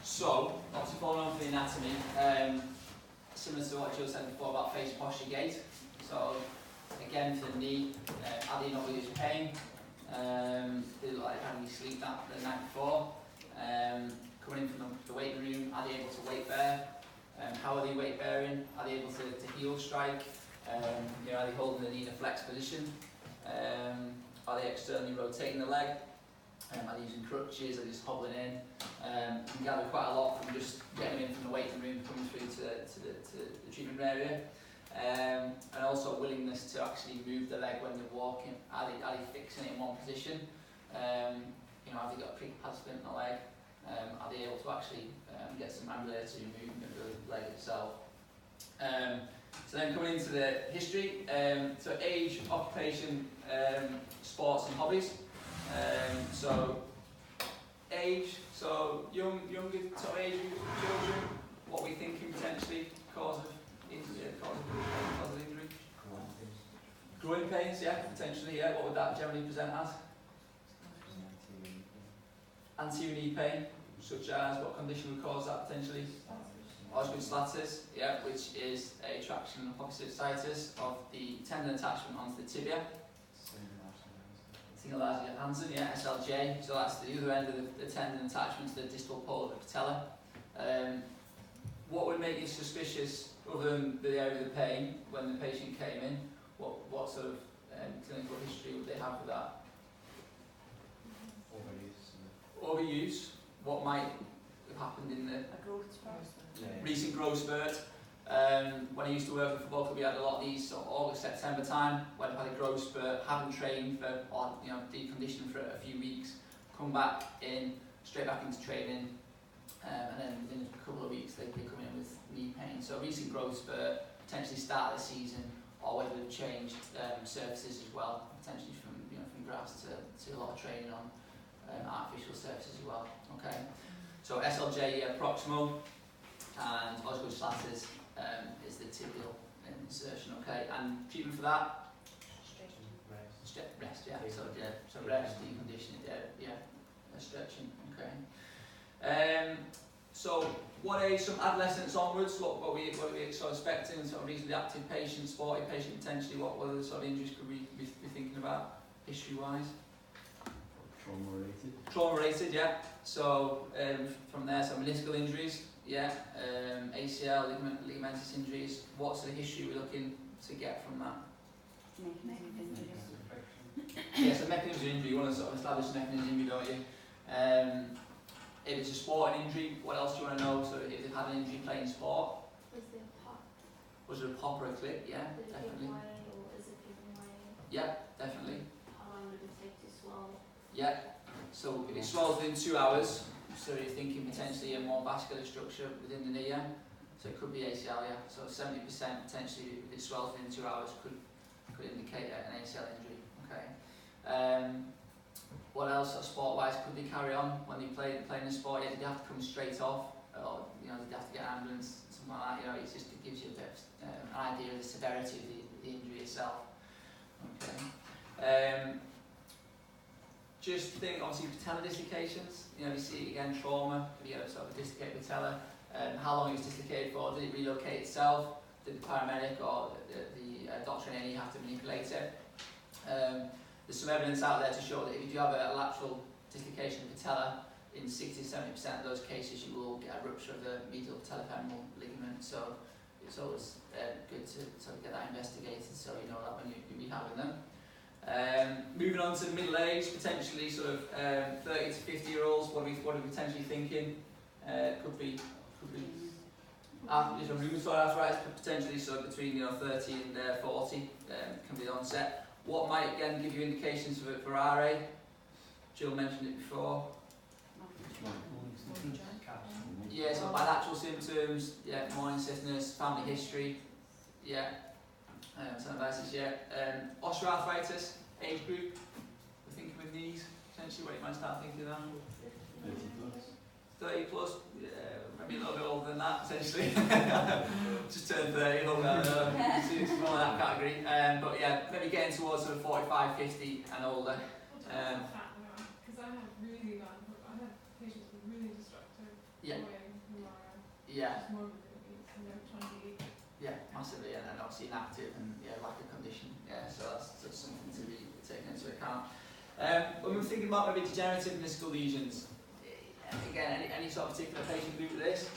So, obviously following on from the anatomy, similar to what Jill said before about face posture gait. So, again for the knee, are they not really pain? They look like having sleep that the night before. Coming in from the weight room, are they able to weight bear? How are they weight bearing? Are they able to heel strike? Are they holding the knee in a flex position? Are they externally rotating the leg? Are they using crutches? Are they just hobbling in? You can gather quite a lot from just getting them in from the waiting room, coming through to the treatment area. And also willingness to actually move the leg when they're walking. Are they fixing it in one position? Have they got a pre-participant in the leg? Are they able to actually get some ambulatory movement of the leg itself? So then coming into the history, so age, occupation, sports and hobbies. So age, so younger sort of age children, what we thinking potentially cause of injury? Growing pains, yeah, potentially, yeah. What would that generally present as? Anterior knee pain, such as what condition would cause that potentially? Osgood slatters, yeah, which is a traction of opposite situs of the tendon attachment onto the tibia. Single largely Hansen, yeah, SLJ. So that's the other end of the tendon attachment to the distal pole of the patella. What would make you suspicious, other than the area of the pain, when the patient came in? What sort of clinical history would they have with that? Overuse. What might have happened in the recent growth spurt? When I used to work with football club, we had a lot of these sort of August, September time, when I've had a growth spurt, haven't trained for, or deconditioned for a few weeks, come back in, straight back into training, and then within a couple of weeks they come in with knee pain. So a recent growth spurt, potentially start of the season, or whether they've changed surfaces as well, potentially from grass to a lot of training on artificial surfaces as well. Okay, so SLJ proximal and Osgood slatters is the tibial insertion. Okay, and treatment for that? Rest, yeah. So rest, deconditioning, stretching. Okay. So what age? Some adolescents onwards. What we sort of expecting? Sort of reasonably active patient, sporty patient potentially. What other sort of injuries could we be thinking about history-wise? Trauma-related, yeah. So from there, some meniscal injuries, yeah. ACL, ligamentous injuries. What's the history we're looking to get from that? Yeah, so mechanism of injury. You want to sort of establish mechanism of injury, don't you? If it's a sporting injury, what else do you want to know? So if they've had an injury playing sport. Was there a pop or a clip? Yeah, definitely. Yeah, definitely. How long would it take to swell? Yeah, so if it swells within 2 hours, so you're thinking potentially a more vascular structure within the knee, yeah? So it could be ACL, yeah. So 70% potentially if it swells within 2 hours could indicate an ACL injury. Okay. What else sport-wise could they carry on when they playing the sport? Yeah, did they have to come straight off, or did they have to get an ambulance, something like that? It gives you a bit of an idea of the severity of the injury itself. Okay. Just think, obviously, patella dislocations. You see it again, trauma. If you get a sort of dislocated patella, how long it was dislocated for? Did it relocate itself? Did the paramedic or the doctor in A&E have to manipulate it? There's some evidence out there to show that if you do have a lateral dislocation of patella, in 60-70% of those cases you will get a rupture of the medial patellofemoral ligament. So it's always good to sort of get that investigated so you know that when you're rehabbing them. Moving on to middle age, potentially sort of 30 to 50-year-olds. What are we potentially thinking? Could be rheumatoid arthritis, potentially so between 30 and 40 can be the onset. What might again give you indications for RA? Jill mentioned it before. Yeah, so bilateral symptoms, yeah, morning stiffness, family history, yeah, tenosynovitis, yeah. Osteoarthritis, age group, we're thinking with knees, potentially what you might start thinking of. 30 plus, yeah, maybe a little bit older than that, potentially. Just turned 30, it's more in that category. But yeah, maybe getting towards sort of 45, 50 and older. Because I have patients with really destructive yeah. Yeah. It's more of a 28. Yeah, massively, and obviously inactive and lack of condition. Yeah, so that's something to be taken into account. When we're thinking about maybe degenerative meniscal lesions, again, any sort of particular patient group with this,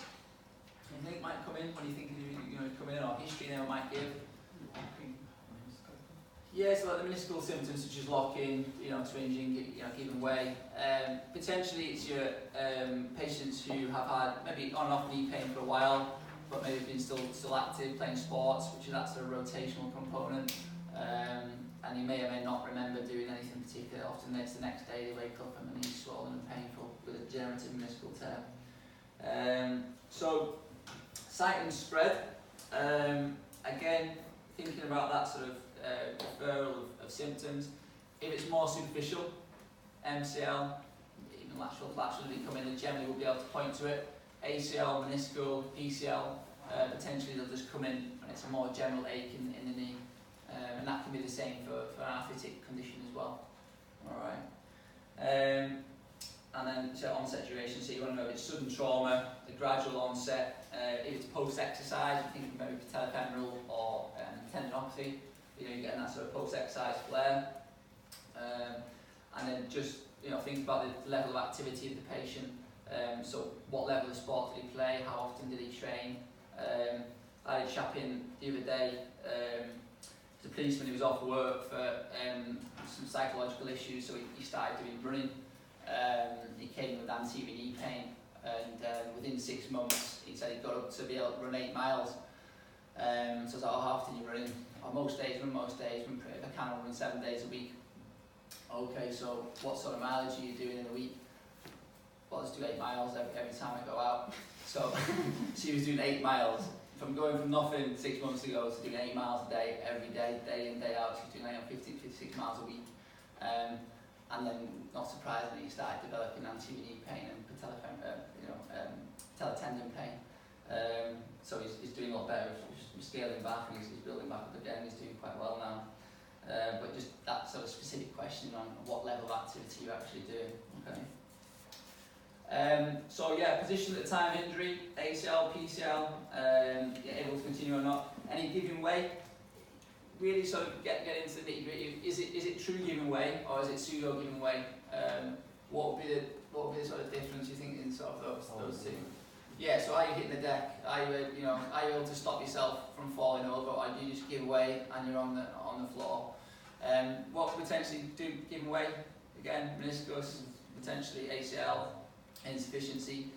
you think might come in when you think come in, or history they might give. Yeah, so like the meniscal symptoms such as locking, twinging, giving way. Potentially it's your patients who have had maybe on and off knee pain for a while, but maybe been still active, playing sports, which is that sort of rotational component. And you may or may not remember doing anything particular. Often it's the next day they wake up and the knee's swollen and painful with a degenerative meniscal tear. So, site and spread. Again, thinking about that sort of referral of symptoms. If it's more superficial, MCL, even laterally come in, they generally will be able to point to it. ACL, meniscal, PCL, potentially they'll just come in when it's a more general ache in the knee. And that can be the same for an arthritic condition as well. Alright. And then so onset duration, so you want to know if it's sudden trauma, the gradual onset, if it's post-exercise, you think maybe patellofemoral or tendinopathy, you're getting that sort of post-exercise flare. And then just think about the level of activity of the patient. So what level of sport did he play, how often did he train. I had a chap in the other day, the policeman who was off work for some psychological issues, so he started doing running. He came with anterior knee pain, and within 6 months he said he got up to be able to run 8 miles. So I was like, how often are you running? Most days, if I can, I'll run 7 days a week. Okay, so what sort of mileage are you doing in a week? Well, let's do 8 miles every time I go out. So she was doing 8 miles. From going from nothing 6 months ago to doing 8 miles a day, every day, day in, day out, she was doing 56 miles a week. And then, not surprisingly, he started developing anterior knee pain and patellar tendon pain. So he's doing a lot better. He's scaling back and he's building back up again. He's doing quite well now. But just that sort of specific question on what level of activity you're actually doing. Okay. So yeah, position at the time of injury, ACL, PCL, able to continue or not. Any giving way? Really sort of get into the nitty gritty. Is it true giving way or is it pseudo giving way? What would be the sort of difference you think in sort of those two? Yeah, so are you hitting the deck? Are you able to stop yourself from falling over, or do you just give way and you're on the floor? What could potentially do giving way? Again, meniscus, potentially ACL, insufficiency.